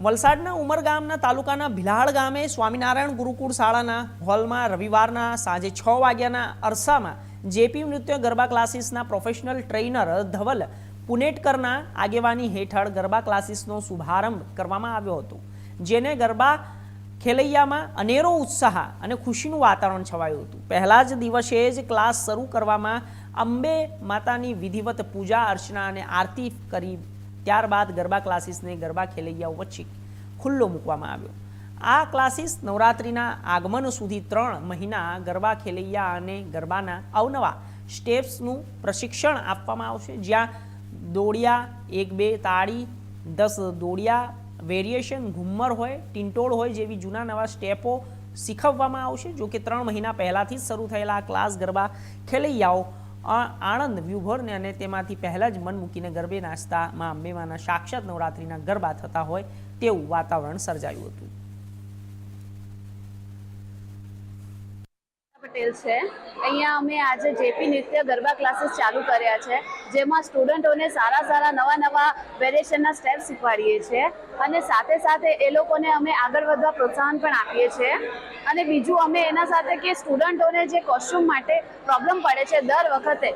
વલસાડના ઉમરગામના તાલુકાના ભિલાડ ગામે સ્વામિનારાયણ ગુરુકુળ શાળાના હોલમાં રવિવારના સાંજે 6 વાગ્યાના અરસામાં જેપી નૃત્ય ગરબા ક્લાસીસના પ્રોફેશનલ ટ્રેનર ધવલ પુનેટકરના આગેવાની હેઠળ ગરબા ક્લાસીસનો શુભારંભ કરવામાં આવ્યો હતો, જેને ગરબા ખેલૈયામાં અનેરો ઉત્સાહ અને ખુશીનું વાતાવરણ છવાયું હતું। પહેલા જ દિવસે જ ક્લાસ શરૂ કરવામાં અંબે માતાની વિધિવત પૂજા અર્ચના અને આરતી કરી ત્યારબાદ ગરબા ક્લાસીસને ગરબા ખેલૈયાઓ વચ્ચે ખુલ્લો મૂકવામાં આવ્યો। આ ક્લાસીસ નવરાત્રિના આગમન સુધી 3 મહિના ગરબા ખેલૈયા અને ગરબાના અવનવા સ્ટેપ્સનું પ્રશિક્ષણ આપવામાં આવશે, જ્યાં દોડિયા, 1-2 તાળી, 10 દોડિયા, વેરિએશન, ઘુમ્મર હોય, ટિંટોળ હોય જેવી જૂના નવા સ્ટેપો શીખવવામાં આવશે। જો કે 3 મહિના પહેલાંથી જ શરૂ થયેલા આ ક્લાસ ગરબા ખેલૈયાઓ આનંદ વિભોરને અને તેમાંથી પહેલાં જ મન મૂકીને ગરબે નાચતામાં અંબેમાના સાક્ષાત નવરાત્રિના ગરબા થતા હોય તેવું વાતાવરણ સર્જાયું હતું। પટેલ છે। અહીંયા અમે આજે જેપી નૃત્ય ગરબા ક્લાસીસ ચાલુ કર્યા છે, જેમાં સ્ટુડન્ટોને સારા નવા વેરિએશનના સ્ટેપ શીખવાડીએ છીએ અને સાથે સાથે એ લોકોને અમે આગળ વધવા પ્રોત્સાહન પણ આપીએ છીએ। અને બીજું અમે એના સાથે કે સ્ટુડન્ટોને જે કોસ્ચ્યુમ માટે પ્રોબ્લેમ પડે છે, દર વખતે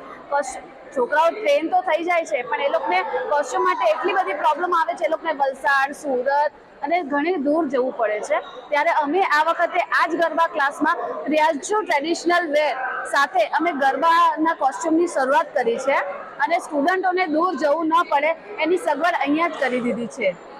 છોકરાઓ ટ્રેન તો થઈ જાય છે પણ એ લોકોને કોસ્ચ્યુમ માટે એટલી બધી પ્રોબ્લેમ આવે છે, એ લોકોને વલસાડ, સુરત અને ઘણી દૂર જવું પડે છે, ત્યારે અમે આ વખતે આ જ ગરબા ક્લાસમાં રિયાઝુ ટ્રેડિશનલ વેર સાથે અમે ગરબાના કોસ્ચ્યુમની શરૂઆત કરી છે અને સ્ટુડન્ટોને દૂર જવું ન પડે એની સગવડ અહીંયા જ કરી દીધી છે।